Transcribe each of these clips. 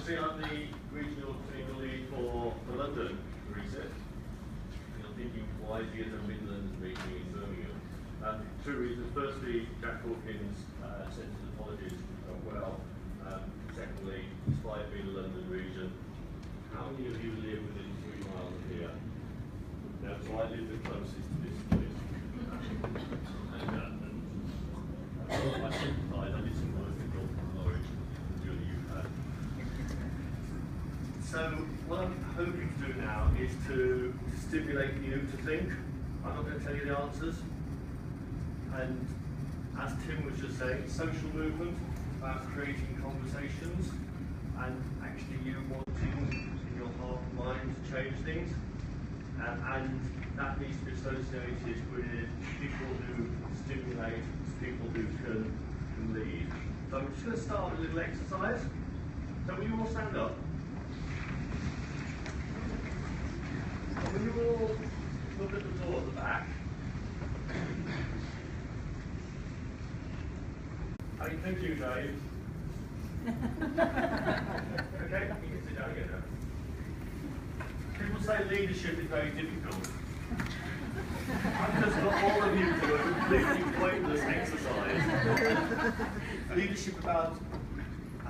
obviously I'm the regional clinical lead for London research. You're thinking, why is he at a Midlands meeting in Birmingham? Two reasons. Firstly, Jack Hawkins sent his apologies well. Secondly, despite being a London region, how many of you live within 3 miles of here? No, so I live the closest to this place. I sympathise. I did some work in Norwich, during the UK. So what I'm hoping to do now is to stimulate you to think. I'm not going to tell you the answers. And as Tim was just saying, social movement, about creating conversations and actually you wanting in your heart and mind to change things. And that needs to be associated with people who stimulate, people who can lead. So I'm just going to start with a little exercise. So will you all stand up? And will you all look at the door at the back? I include you, Dave. Okay, you can sit down again now. People say leadership is very difficult. I've just got all of you to do a completely pointless exercise. Leadership about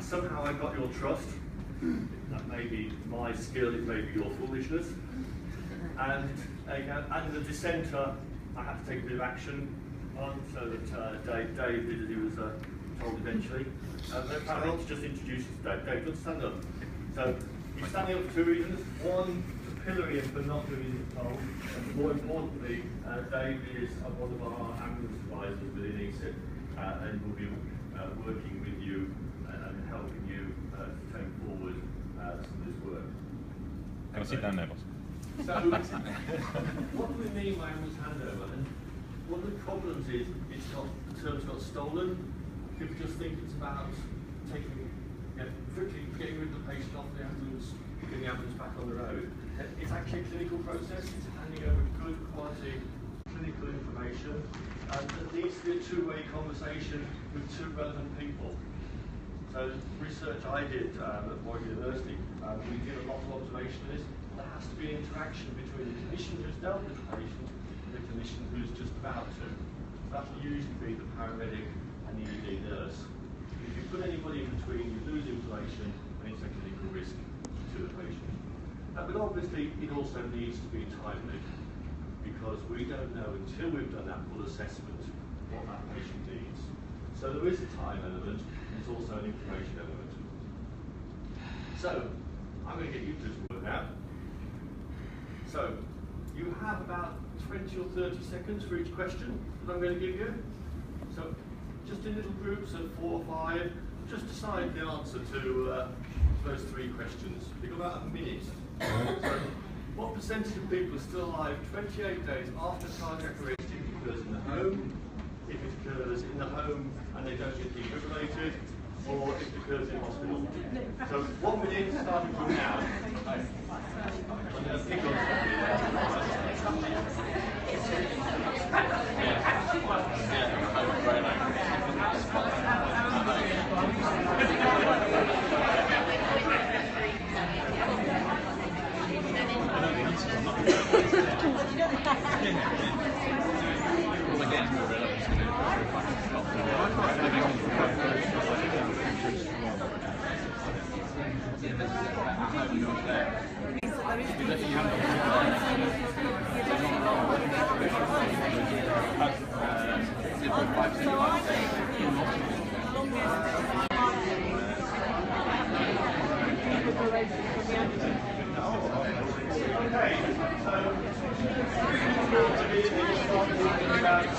somehow I got your trust. That may be my skill, it may be your foolishness. And the dissenter, I had to take a bit of action on, so that Dave did as he was told eventually. I want to just introduce you to Dave. Dave, let's stand up. So, he's standing up for 2 reasons. One, to pillory him for not doing his poll. And more importantly, Dave is one of our ambulance advisors within ECIP and will be working with you and helping you to take forward some of this work. Can I sit down there, boss? So, what do we mean by ambulance handover? And one of the problems is the term's got stolen. People just think it's about quickly getting rid of the patient off the ambulance, getting the ambulance back on the road. It's actually a clinical process. It's handing over good quality clinical information. And it needs to be a two-way conversation with 2 relevant people. So research I did at Warwick University, we did a lot of observation of this. There has to be an interaction between the clinician who's dealt with the patient and the clinician who's just about to. That will usually be the paramedic and the ED nurse. If you put anybody in between, you lose information and it's a clinical risk to the patient. But obviously, it also needs to be timely because we don't know until we've done that full assessment what that patient needs. So there is a time element, and there's also an information element. So, I'm going to get you to do some work now. So, you have about 20 or 30 seconds for each question that I'm going to give you. So, just in little groups of 4 or 5, just decide the answer to those 3 questions. You've got about a minute. So, what percentage of people are still alive 28 days after cardiac arrest if it occurs in the home, if it occurs in the home and they don't get defibrillated, or if it occurs in hospital? So 1 minute starting from now. I'm going to pick on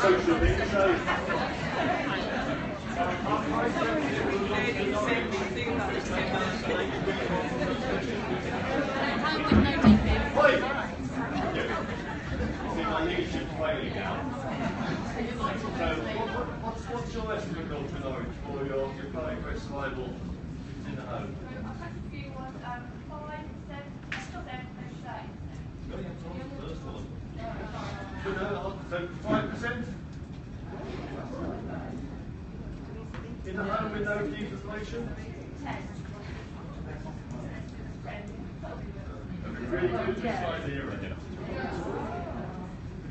social things. My leadership's failing now. So, what's your estimate for Norwich for your cardiac arrest survival in the home? My first view was 5%, still there today. So 5%? In the home with no defibrillation? 10. really good this idea.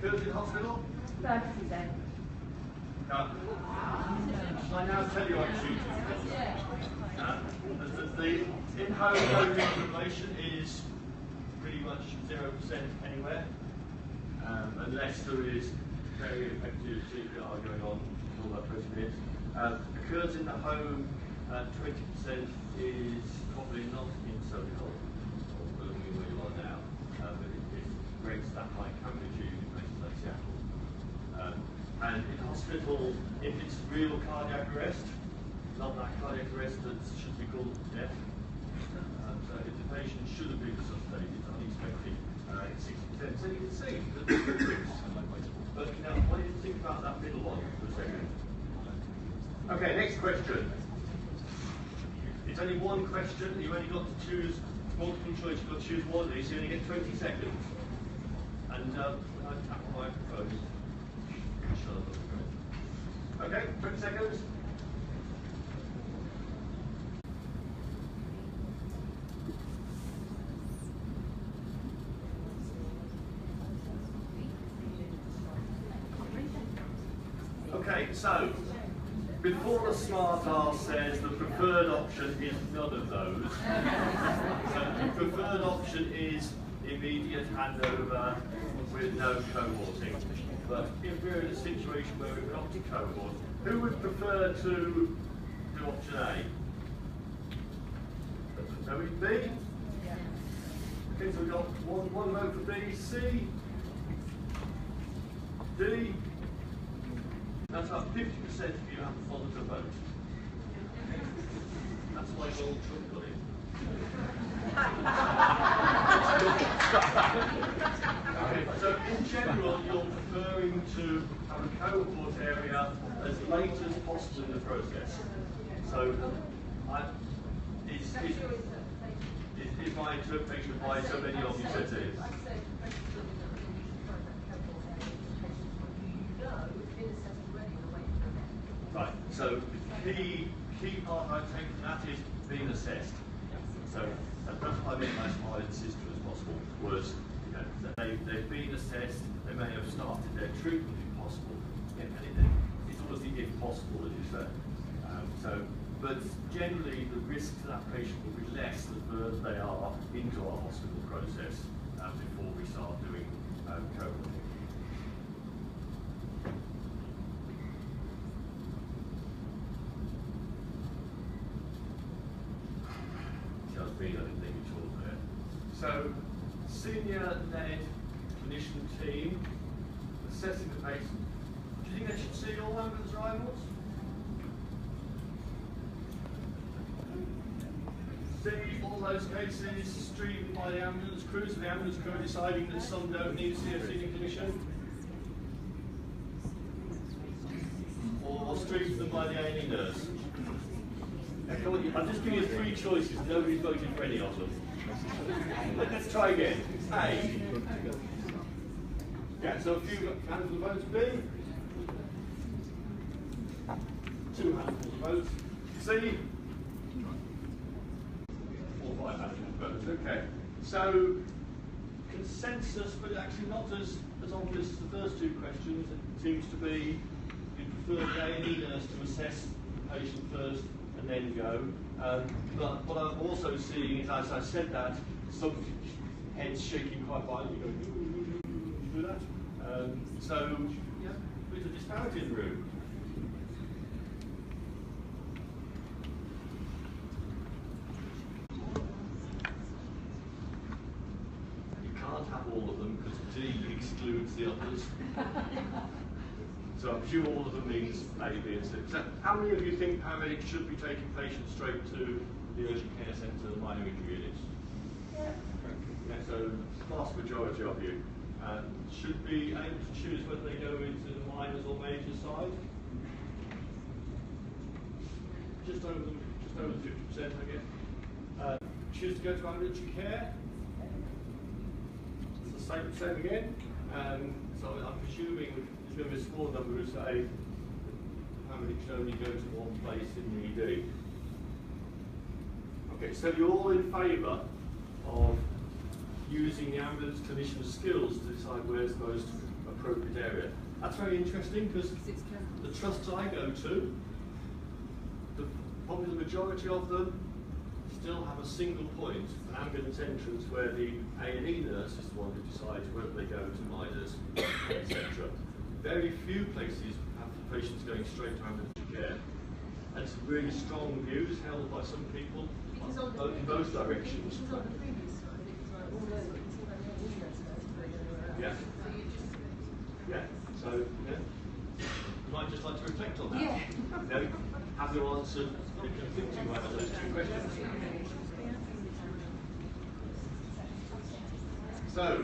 Occurs in hospital? 30%. Now, I now tell you I'm shooting. The in-home no inflammation is pretty much 0% anywhere, unless there is very effective CPR going on for all that 20 minutes. Occurs in the home, 20% is probably not in Solihull, or Birmingham where you are now, but it rates that high coverage in places like Seattle. And in hospital, if it's real cardiac arrest, not that cardiac arrest that should be called death, so if the patient should have been resuscitated, unexpected, 60%. So you can see the difference. But now, what do you think about that middle one for a second? Okay, next question. It's only one question. You've only got to choose multiple choice. You've got to choose one of these. So you only get 20 seconds. And when I tap the microphone, shut up. Okay, 20 seconds. Okay, so before the smart ass says the preferred option is none of those. So the preferred option is immediate handover with no cohorting. But if we're in a situation where we've got to cohort, who would prefer to do option A? So we B? Okay, so we've got one vote for B, C, D. That's about 50% of you haven't bothered to vote. That's why Donald Trump got in. Okay, so in general, you're preferring to have a cohort area as late as possible in the process. So, is my interpretation of why so many of you said it? Right, so the key part I take from that is being assessed. So that's what I mean by as hard and sister as possible, was that they've been assessed, they may have started their treatment if possible. Yeah, and it's obviously if possible, as you say. But generally the risk to that patient will be less the further they are into our hospital process before we start doing cohorting. So, senior-led clinician team assessing the patient. Do you think they should see all ambulance arrivals? See all those cases streamed by the ambulance crews, and the ambulance crew are deciding that some don't need to see a senior clinician? Or streamed them by the A&E nurse? I'm just giving you three choices. Nobody's voted for any of them. Let's try again. A. Yeah, so a few handfuls of votes. B. 2 handfuls of votes. C. 4 or 5 handfuls of votes. Okay. So consensus, but actually not as obvious as the first two questions. It seems to be you prefer the A&E nurse to assess the patient first and then go. But what I'm also seeing is, as I said that, some heads shaking quite violently, going, do that. So, yeah, there's a disparity in the room. You can't have all of them because D excludes the others. So I'm sure all of them means A, B, and C. So how many of you think paramedics should be taking patients straight to the urgent care centre, the minor injury units? Yeah, so the vast majority of you should be able to choose whether they go into the minors or major side. Just over 50%, I guess. Choose to go to ambulatory care. It's the same again. So I'm presuming there's going to be a small number who say paramedics should only go to one place in the ED. Okay, so you're all in favour of using the ambulance clinician's skills to decide where's the most appropriate area. That's very interesting because the trusts I go to, probably the majority of them still have a single point, an ambulance entrance, where the A&E nurse is the one who decides whether they go to Midas, etc. Very few places have the patients going straight to ambulance care. And some really strong views held by some people in both directions. Yeah. Yeah. So, yeah. You might just like to reflect on that. Yeah. You know, have your answer conflicting right on those two questions. So,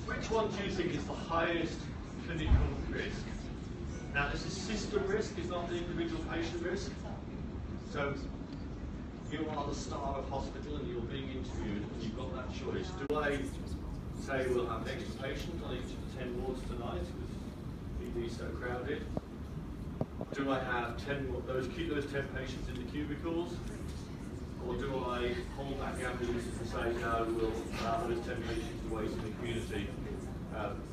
which one do you think is the highest clinical risk? Now, this is system risk, it's not the individual patient risk. So, you are the star of hospital and you're being interviewed and you've got that choice. Do I say we'll have an extra patient on each of the 10 wards tonight because ED is so crowded? Do I have keep those 10 patients in the cubicles? Or do I hold back the ambulances and say, no, we'll allow those 10 patients to wait in the community?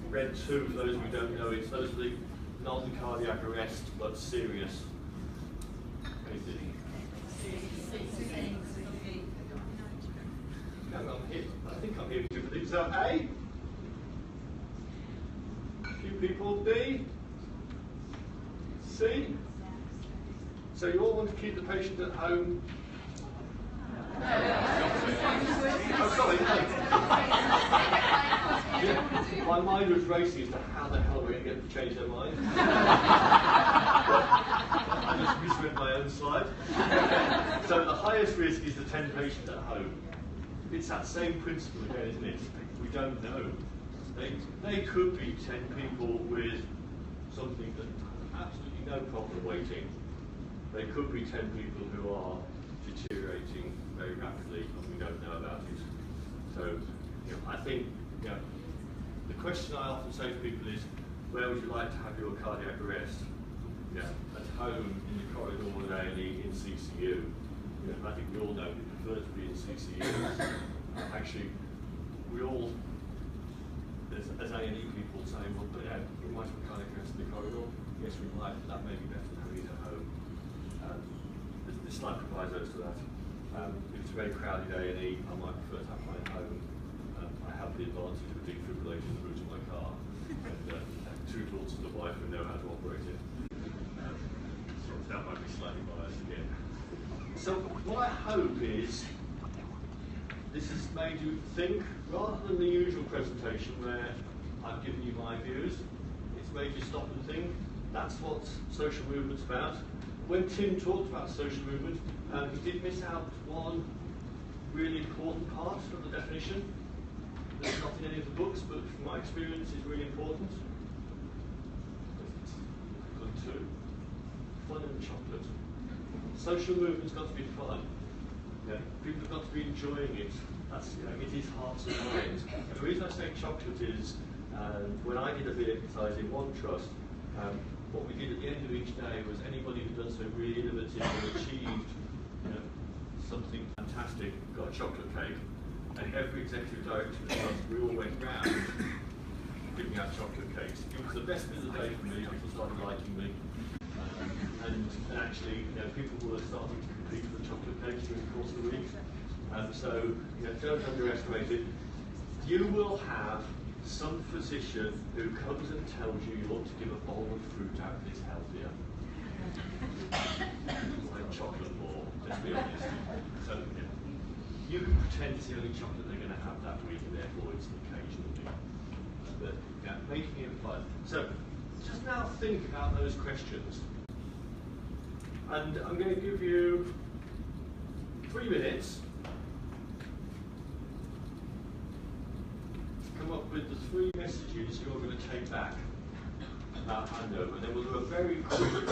Red 2, for those who don't know, it's those are the non-cardiac arrest but serious. Anything? No, I think I'm here for different things. So A, a few people. B, C. So you all want to keep the patient at home? Oh, sorry, no. My mind was racing as to how the hell we're going to get them to change their mind. I just misread my own slide. So the highest risk is the 10 patients at home. It's that same principle again, isn't it? We don't know. They could be 10 people with something that absolutely no problem waiting. They could be 10 people who are deteriorating very rapidly and we don't know about it. So, I think, the question I often say to people is, where would you like to have your cardiac arrest? At home, in the corridor with A&E, in CCU. I think we all know we prefer to be in CCU. Actually, we all, as A&E people, say, well, we might have cardiac arrest in the corridor. Yes, we might, but that may be better than having it at home. There's slight provisos to that. If it's a very crowded A&E, I might prefer to have mine at home. I have the advantage of a defibrillator in the boot of my car, and 2 daughters and a wife who know how to operate it. So that might be slightly biased again. So what I hope is this has made you think, rather than the usual presentation where I've given you my views, it's made you stop and think. That's what social movement's about. When Tim talked about social movement, he did miss out one really important part of the definition. That's not in any of the books, but from my experience is really important. Good too. Fun and chocolate. Social movement's got to be fun. People have got to be enjoying it. That's, it is hearts and minds. And the reason I say chocolate is, when I did a bit of exercise in one trust, what we did at the end of each day was anybody who'd done something really innovative and achieved something fantastic got a chocolate cake. And every executive director of the trust, we all went round giving out chocolate cakes. It was the best bit of the day for me. People started liking me. And actually, people were starting to compete for the chocolate cakes during the course of the week. So, don't underestimate it. You will have some physician who comes and tells you you ought to give a bowl of fruit out if it's healthier. Like chocolate more, let's be honest. So, you can pretend it's the only chocolate they're going to have that week, and therefore it's occasionally. But making it fun. So, just now think about those questions. And I'm going to give you 3 minutes to come up with the 3 messages you're going to take back about handover. And then we'll do a very quick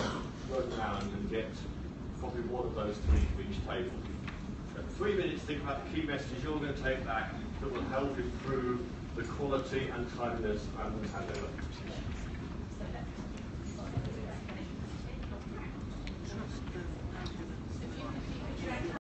run round and get probably one of those 3 for each table. So 3 minutes to think about the key messages you're going to take back that will help improve the quality and timeliness of handover.